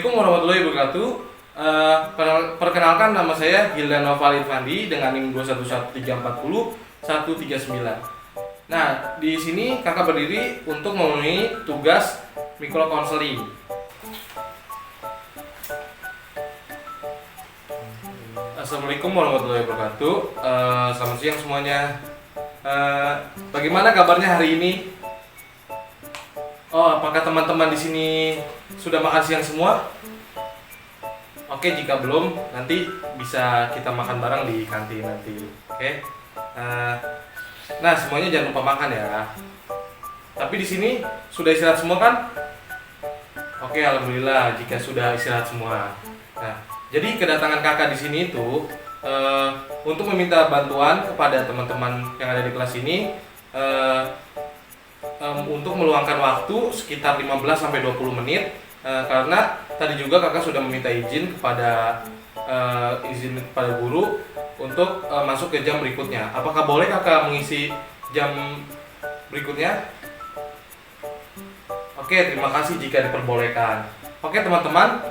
Assalamualaikum warahmatullahi wabarakatuh. Perkenalkan, nama saya Hildan Noval Irfandi dengan NIM 211340139. Nah, di sini kakak berdiri untuk memenuhi tugas mikro konseling. Assalamualaikum warahmatullahi wabarakatuh. Selamat siang semuanya. Bagaimana kabarnya hari ini? Oh, apakah teman-teman di sini sudah makan siang semua? Oke, jika belum, nanti bisa kita makan bareng di kantin nanti. Oke. Nah, semuanya jangan lupa makan ya. Tapi di sini sudah istirahat semua kan? Oke, alhamdulillah jika sudah istirahat semua. Nah, jadi kedatangan kakak di sini itu untuk meminta bantuan kepada teman-teman yang ada di kelas ini untuk meluangkan waktu sekitar 15-20 menit karena tadi juga kakak sudah meminta izin kepada guru untuk masuk ke jam berikutnya. Apakah boleh kakak mengisi jam berikutnya? Oke, terima kasih jika diperbolehkan. Oke teman-teman,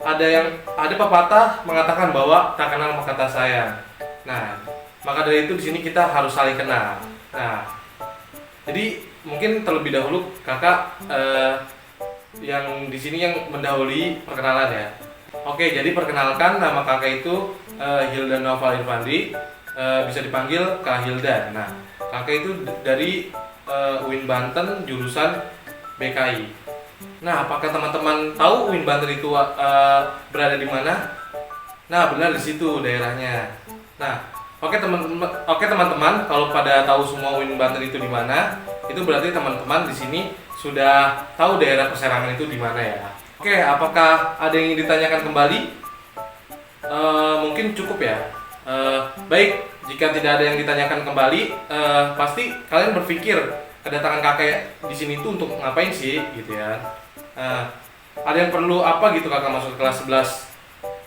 ada pepatah mengatakan bahwa tak kenal maka tak sayang. Nah, maka dari itu di sini kita harus saling kenal. Nah, jadi mungkin terlebih dahulu kakak yang di sini yang mendahului perkenalan ya. Oke, jadi perkenalkan, nama kakak itu Hildan Noval Irfandi, bisa dipanggil Kak Hildan. Nah, kakak itu dari UIN Banten jurusan BKI. Nah, apakah teman-teman tahu UIN Banten itu berada di mana? Nah, benar di situ daerahnya. Nah, oke teman-teman, kalau pada tahu semua UIN Banten itu di mana, itu berarti teman-teman di sini sudah tahu daerah perserangan itu di mana ya. Oke, apakah ada yang ingin ditanyakan kembali? Mungkin cukup ya. Baik, jika tidak ada yang ditanyakan kembali, pasti kalian berpikir kedatangan kakek di sini itu untuk ngapain sih, gitu ya. Ada yang perlu apa gitu kakak masuk kelas 11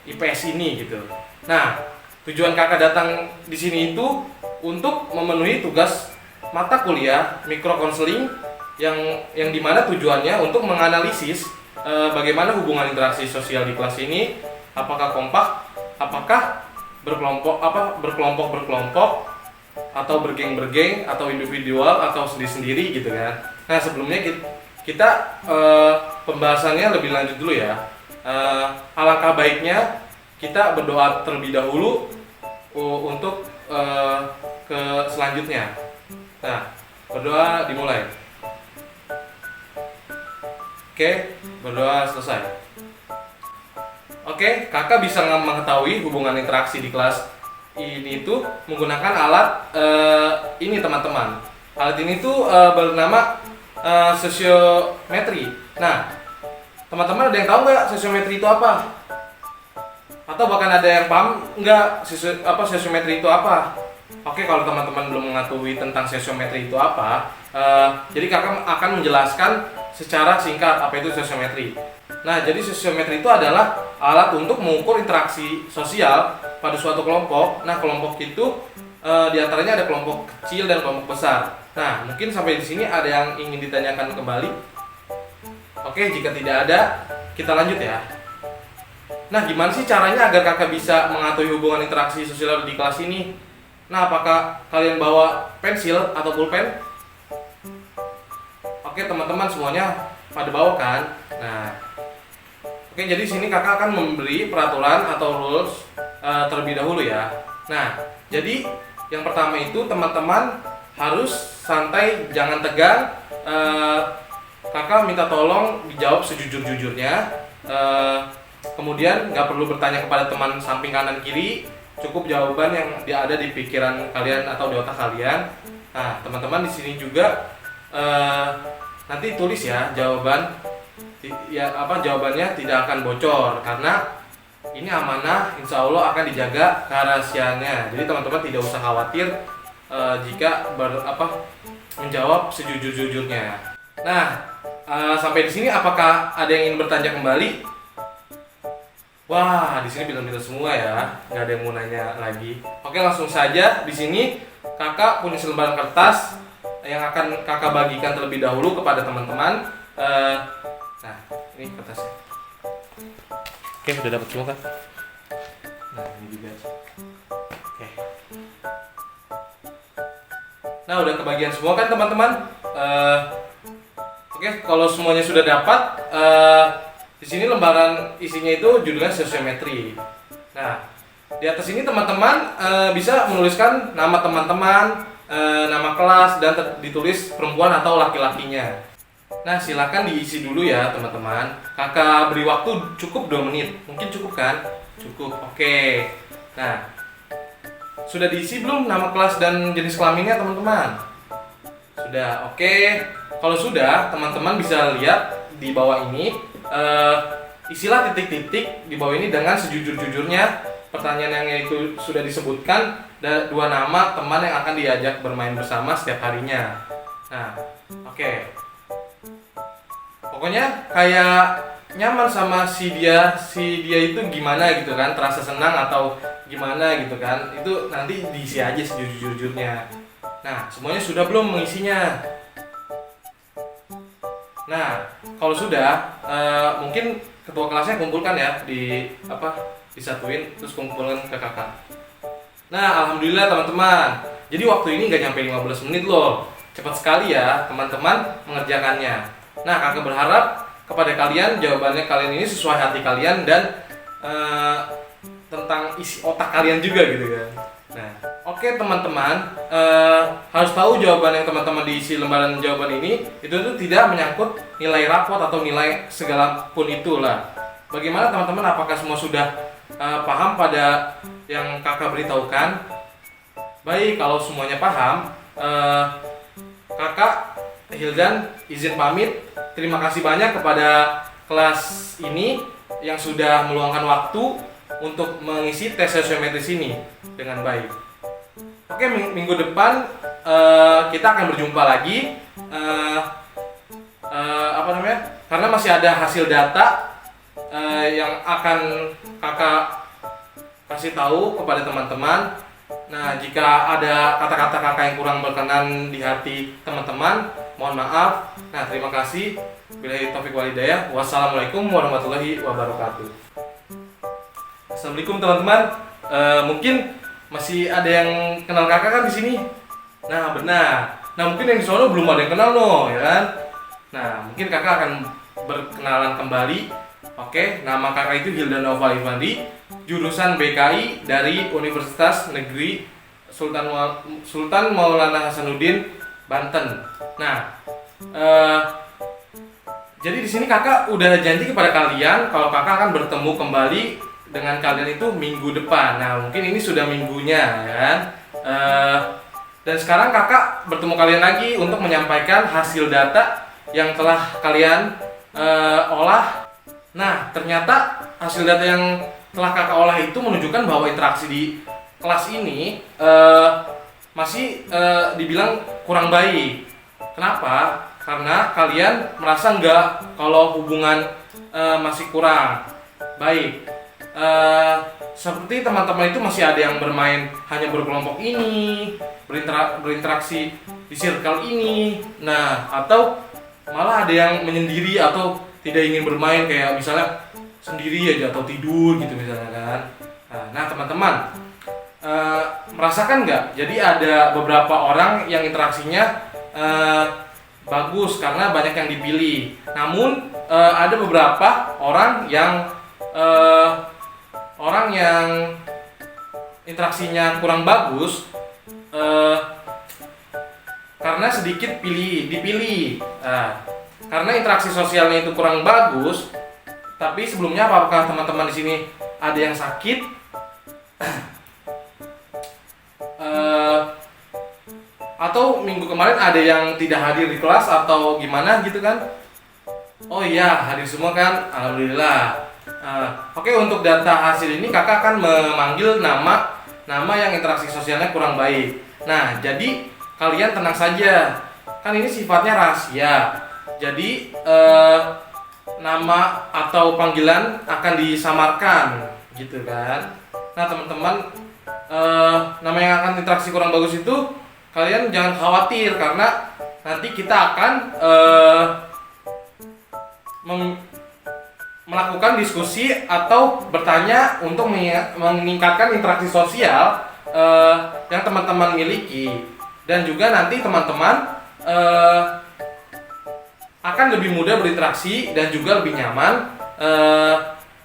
IPS ini gitu. Nah, tujuan kakak datang di sini itu untuk memenuhi tugas mata kuliah mikro konseling yang dimana tujuannya untuk menganalisis bagaimana hubungan interaksi sosial di kelas ini, apakah kompak, apakah berkelompok atau bergeng atau individual atau sendiri-sendiri gitu kan. Nah, sebelumnya kita pembahasannya lebih lanjut dulu ya. Alangkah baiknya kita berdoa terlebih dahulu untuk ke selanjutnya. Nah, berdoa dimulai. Oke, berdoa selesai. Oke, kakak bisa mengetahui hubungan interaksi di kelas ini tuh menggunakan alat ini teman-teman. Alat ini tuh bernama sosiometri. Nah, teman-teman ada yang tahu nggak sosiometri itu apa? Atau bahkan ada yang paham nggak sosiometri itu apa? Oke, kalau teman-teman belum mengetahui tentang sosiometri itu apa, jadi kakak akan menjelaskan secara singkat apa itu sosiometri. Nah, jadi sosiometri itu adalah alat untuk mengukur interaksi sosial pada suatu kelompok. Nah, kelompok itu diantaranya ada kelompok kecil dan kelompok besar. Nah, mungkin sampai di sini ada yang ingin ditanyakan kembali. Oke, jika tidak ada, kita lanjut ya. Nah, gimana sih caranya agar kakak bisa mengetahui hubungan interaksi sosial di kelas ini? Nah, apakah kalian bawa pensil atau pulpen? Oke, teman-teman semuanya pada bawa kan? Nah, oke, jadi sini kakak akan memberi peraturan atau rules terlebih dahulu ya. Nah, jadi yang pertama itu teman-teman harus santai, jangan tegang. Kakak minta tolong dijawab sejujur-jujurnya. Kemudian nggak perlu bertanya kepada teman samping kanan kiri. Cukup jawaban yang ada di pikiran kalian atau di otak kalian. Nah, teman-teman di sini juga nanti tulis ya jawaban. Jawabannya tidak akan bocor karena ini amanah, insya Allah akan dijaga kerahasiaannya. Jadi teman-teman tidak usah khawatir jika menjawab sejujur-jujurnya. Nah, sampai di sini apakah ada yang ingin bertanya kembali? Wah, di sini pintar-pintar semua ya, nggak ada yang mau nanya lagi. Oke, langsung saja. Di sini kakak punya selembaran kertas yang akan kakak bagikan terlebih dahulu kepada teman-teman. Nah, ini kertasnya. Oke, udah dapat semua kan? Nah, ini juga. Oke. Nah, udah kebagian semua kan teman-teman? Oke, kalau semuanya sudah dapat, di sini lembaran isinya itu judulnya sosiometri. Nah, di atas ini teman-teman bisa menuliskan nama teman-teman, nama kelas, dan ditulis perempuan atau laki-lakinya. Nah, silakan diisi dulu ya teman-teman. Kakak beri waktu cukup 2 menit. Mungkin cukup kan? Cukup. Oke. Nah, sudah diisi belum nama kelas dan jenis kelaminnya teman-teman? Sudah. Oke. Kalau sudah, teman-teman bisa lihat di bawah ini. Isilah titik-titik di bawah ini dengan sejujur-jujurnya. Pertanyaan yang itu sudah disebutkan, 2 nama teman yang akan diajak bermain bersama setiap harinya. Nah, oke. Pokoknya kayak nyaman sama si dia itu gimana gitu kan, terasa senang atau gimana gitu kan, itu nanti diisi aja sejujur-jujurnya. Nah, semuanya sudah belum mengisinya? Nah, kalau sudah, mungkin ketua kelasnya kumpulkan ya, disatuin terus kumpulkan ke kakak. Nah, alhamdulillah teman-teman, jadi waktu ini nggak nyampe 15 menit loh, cepat sekali ya teman-teman mengerjakannya. Nah, kakak berharap kepada kalian jawabannya kalian ini sesuai hati kalian dan tentang isi otak kalian juga gitu kan. Nah, oke teman-teman, harus tahu jawaban yang teman-teman diisi lembaran jawaban ini itu tidak menyangkut nilai rapot atau nilai segala pun itulah. Bagaimana teman-teman, apakah semua sudah paham pada yang kakak beritahukan? Baik, kalau semuanya paham, kakak Hildan izin pamit. Terima kasih banyak kepada kelas ini yang sudah meluangkan waktu untuk mengisi tes sosiometris ini dengan baik. Oke, minggu depan kita akan berjumpa lagi. Karena masih ada hasil data yang akan kakak kasih tahu kepada teman-teman. Nah, jika ada kata-kata kakak yang kurang berkenan di hati teman-teman, mohon maaf. Nah, terima kasih. Billahi taufiq wal hidayah. Wassalamualaikum warahmatullahi wabarakatuh. Assalamualaikum teman-teman. Mungkin masih ada yang kenal kakak kan di sini? Nah, benar. Nah, mungkin yang di sono belum ada yang kenal loh, ya kan? Nah, mungkin kakak akan berkenalan kembali. Oke, nama kakak itu Hildan Naufal Irfandi, jurusan BKI dari Universitas Negeri Sultan Maulana Hasanuddin, Banten. Nah, jadi di sini kakak udah janji kepada kalian kalau kakak akan bertemu kembali dengan kalian itu minggu depan. Nah, mungkin ini sudah minggunya, ya kan? Dan sekarang kakak bertemu kalian lagi untuk menyampaikan hasil data yang telah kalian olah. Nah, ternyata hasil data yang telah kakak olah itu menunjukkan bahwa interaksi di kelas ini masih dibilang kurang baik. Kenapa? Karena kalian merasa enggak kalau hubungan masih kurang baik. Seperti teman-teman itu masih ada yang bermain hanya berkelompok ini, berinteraksi di circle ini. Nah, atau malah ada yang menyendiri atau tidak ingin bermain, kayak misalnya sendiri aja atau tidur gitu misalnya kan. Nah teman-teman, merasakan nggak? Jadi ada beberapa orang yang interaksinya bagus karena banyak yang dipilih. Namun ada beberapa orang yang interaksinya kurang bagus karena sedikit dipilih. Karena interaksi sosialnya itu kurang bagus. Tapi sebelumnya apakah teman-teman di sini ada yang sakit? Atau minggu kemarin ada yang tidak hadir di kelas atau gimana gitu kan? Oh iya, hadir semua kan? Alhamdulillah. Oke, untuk data hasil ini kakak akan memanggil nama yang interaksi sosialnya kurang baik. Nah, jadi kalian tenang saja. Kan ini sifatnya rahasia. Jadi nama atau panggilan akan disamarkan gitu kan. Nah teman-teman, nama yang akan interaksi kurang bagus itu kalian jangan khawatir, karena nanti kita akan melakukan diskusi atau bertanya untuk meningkatkan interaksi sosial yang teman-teman miliki, dan juga nanti teman-teman akan lebih mudah berinteraksi dan juga lebih nyaman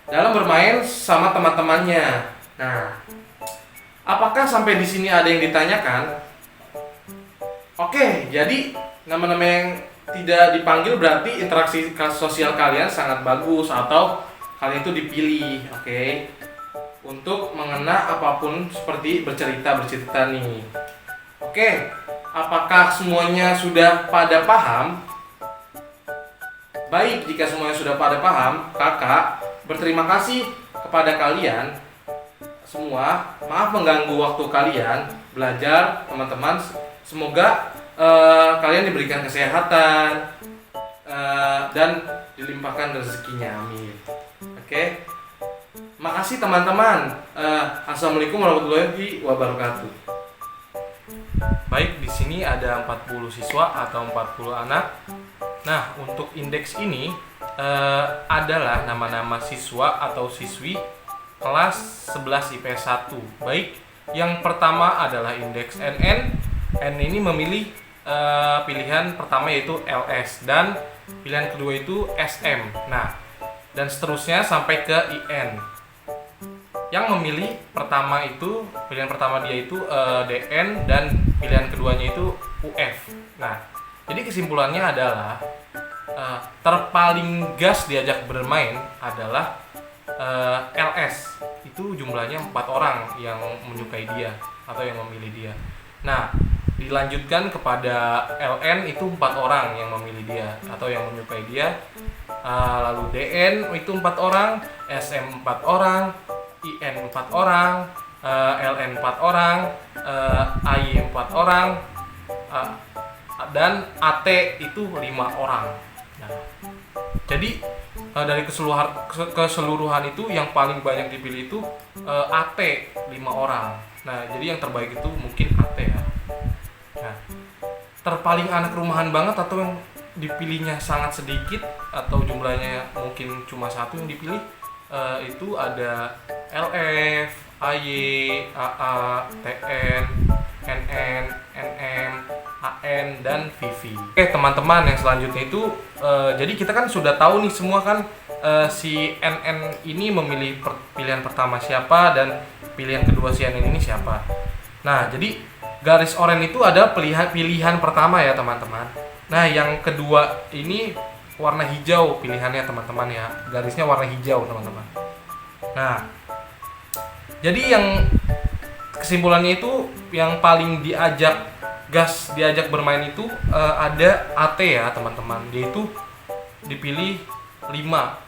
dalam bermain sama teman-temannya. Nah, apakah sampai di sini ada yang ditanyakan? Oke, jadi nama-nama yang tidak dipanggil berarti interaksi sosial kalian sangat bagus atau kalian itu dipilih, oke, untuk mengena apapun seperti bercerita nih. Oke, apakah semuanya sudah pada paham? Baik, jika semuanya sudah pada paham, kakak berterima kasih kepada kalian semua. Maaf mengganggu waktu kalian belajar, teman-teman. Semoga kalian diberikan kesehatan dan dilimpahkan rezekinya, amin. Oke, makasih teman-teman. Assalamualaikum warahmatullahi wabarakatuh. Baik, di sini ada 40 siswa atau 40 anak. Nah, untuk indeks ini adalah nama-nama siswa atau siswi kelas 11 IPS 1. Baik, yang pertama adalah indeks NN. N ini memilih pilihan pertama yaitu LS, dan pilihan kedua itu SM. Nah, dan seterusnya sampai ke IN. Yang memilih pertama itu, pilihan pertama dia itu DN, dan pilihan keduanya itu UF. Nah, jadi kesimpulannya adalah terpaling gas diajak bermain adalah LS. Itu jumlahnya 4 orang yang menyukai dia atau yang memilih dia. Nah, dilanjutkan kepada LN itu 4 orang yang memilih dia atau yang menyukai dia. Lalu DN itu 4 orang, SM 4 orang, IN 4 orang, LN 4 orang, AY 4 orang, dan AT itu 5 orang. Nah, jadi dari keseluruhan itu yang paling banyak dipilih itu AT 5 orang. Nah, jadi yang terbaik itu mungkin AT ya. Nah, terpaling anak rumahan banget atau yang dipilihnya sangat sedikit atau jumlahnya mungkin cuma 1 yang dipilih, itu ada LF, AY, AA, TN, NN, NM, AN, dan VV. Oke teman-teman, yang selanjutnya itu jadi kita kan sudah tahu nih semua kan, si NN ini memilih pilihan pertama siapa dan pilihan kedua si NN ini siapa. Nah, jadi garis oranye itu ada pilihan pertama ya teman-teman. Nah, yang kedua ini warna hijau pilihannya teman-teman ya. Garisnya warna hijau teman-teman. Nah, jadi yang kesimpulannya itu yang paling diajak bermain itu ada AT ya teman-teman. Dia itu dipilih 5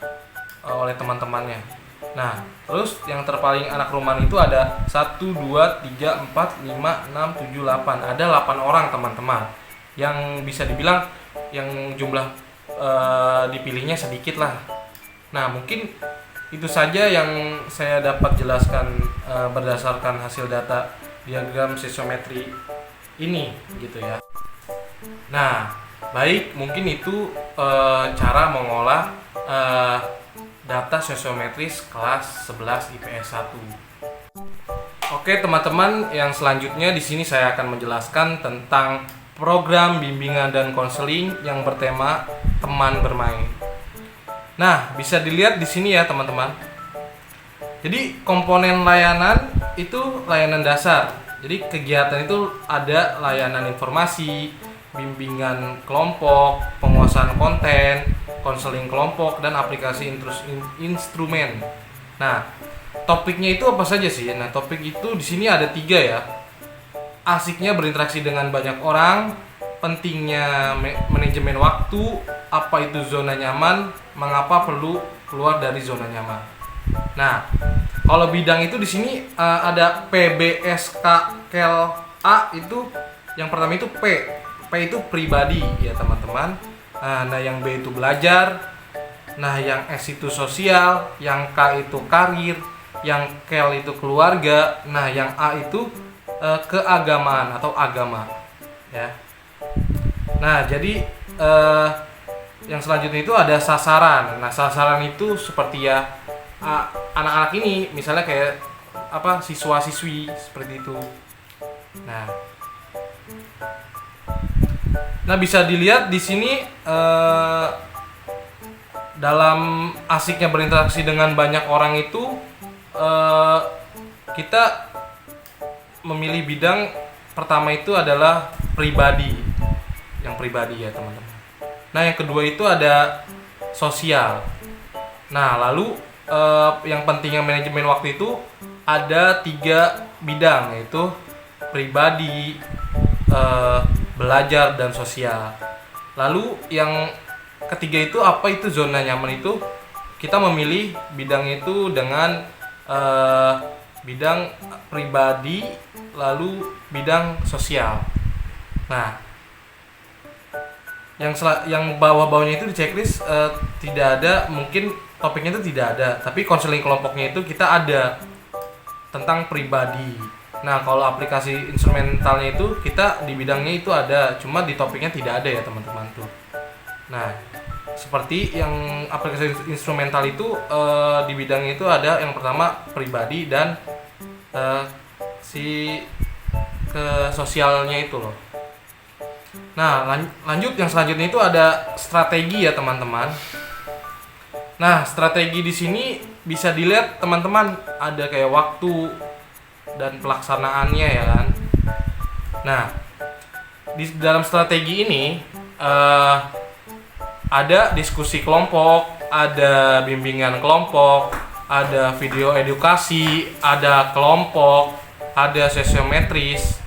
oleh teman-temannya. Nah, terus yang terpaling anak rumahan itu ada 1, 2, 3, 4, 5, 6, 7, 8. Ada 8 orang teman-teman. Yang bisa dibilang yang jumlah dipilihnya sedikit lah. Nah, mungkin itu saja yang saya dapat jelaskan berdasarkan hasil data diagram sesiometri ini gitu ya. Nah, baik, mungkin itu cara mengolah data sosiometris kelas 11 IPS 1. Oke, teman-teman, yang selanjutnya di sini saya akan menjelaskan tentang program bimbingan dan konseling yang bertema teman bermain. Nah, bisa dilihat di sini ya, teman-teman. Jadi, komponen layanan itu layanan dasar. Jadi, kegiatan itu ada layanan informasi, bimbingan kelompok, penguasaan konten, konseling kelompok, dan aplikasi instrumen. Nah, topiknya itu apa saja sih? Nah, topik itu di sini ada 3 ya. Asiknya berinteraksi dengan banyak orang, pentingnya manajemen waktu, apa itu zona nyaman, mengapa perlu keluar dari zona nyaman. Nah, kalau bidang itu di sini ada PBSKKLA itu yang pertama itu P itu pribadi ya teman-teman. Nah, yang B itu belajar. Nah, yang S itu sosial, yang K itu karir, yang L itu keluarga. Nah, yang A itu keagamaan atau agama ya. Nah, jadi yang selanjutnya itu ada sasaran. Nah, sasaran itu seperti ya anak-anak ini, misalnya kayak siswa-siswi seperti itu. Nah, bisa dilihat di sini dalam asiknya berinteraksi dengan banyak orang itu kita memilih bidang pertama itu adalah pribadi, yang pribadi ya teman-teman. Nah, yang kedua itu ada sosial. Nah, lalu yang pentingnya manajemen waktu itu ada 3 bidang, yaitu pribadi, belajar, dan sosial. Lalu yang ketiga itu apa itu zona nyaman itu? Kita memilih bidang itu dengan bidang pribadi, lalu bidang sosial. Nah, yang bawah-bawahnya itu di checklist tidak ada, mungkin topiknya itu tidak ada, tapi konseling kelompoknya itu kita ada tentang pribadi. Nah, kalau aplikasi instrumentalnya itu kita di bidangnya itu ada, cuma di topiknya tidak ada ya teman-teman tuh. Nah, seperti yang aplikasi instrumental itu di bidangnya itu ada yang pertama pribadi dan ke sosialnya itu loh. Nah, lanjut yang selanjutnya itu ada strategi ya teman-teman. Nah, strategi di sini bisa dilihat teman-teman, ada kayak waktu dan pelaksanaannya ya kan. Nah, di dalam strategi ini ada diskusi kelompok, ada bimbingan kelompok, ada video edukasi, ada kelompok, ada sesiometris.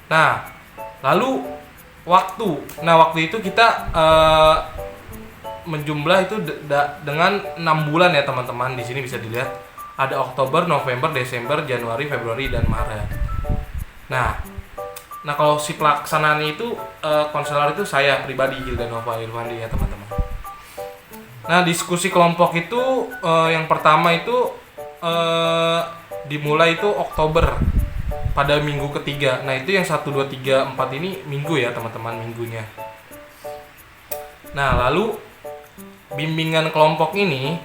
Nah, lalu waktu. Nah, waktu itu kita menjumlah itu dengan 6 bulan ya teman-teman. Di sini bisa dilihat ada Oktober, November, Desember, Januari, Februari, dan Maret. Nah kalau si pelaksanaan itu konselor itu saya pribadi, Hildanova Irwandi ya teman-teman. Nah, diskusi kelompok itu yang pertama itu dimulai itu Oktober pada minggu ketiga. Nah, itu yang 1, 2, 3, 4 ini minggu ya teman-teman, minggunya. Nah, lalu bimbingan kelompok ini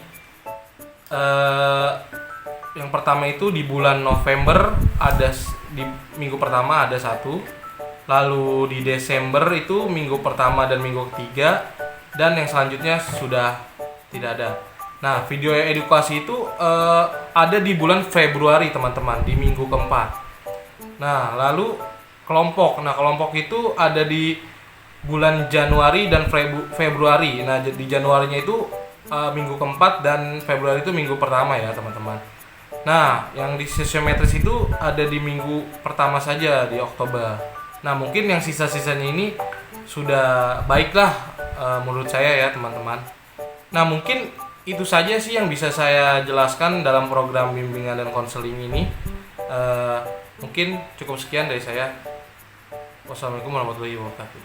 yang pertama itu di bulan November ada di minggu pertama ada 1, lalu di Desember itu minggu pertama dan minggu ketiga, dan yang selanjutnya sudah tidak ada. Nah, video edukasi itu ada di bulan Februari teman-teman, di minggu keempat. Nah, lalu kelompok. Nah, kelompok itu ada di bulan Januari dan Februari. Nah, di Januarinya itu minggu keempat dan Februari itu minggu pertama ya teman-teman. Nah, yang di sesiometris itu ada di minggu pertama saja di Oktober. Nah, mungkin yang sisa-sisanya ini sudah baiklah menurut saya ya teman-teman. Nah, mungkin itu saja sih yang bisa saya jelaskan dalam program bimbingan dan konseling ini. Mungkin cukup sekian dari saya. Wassalamualaikum warahmatullahi wabarakatuh.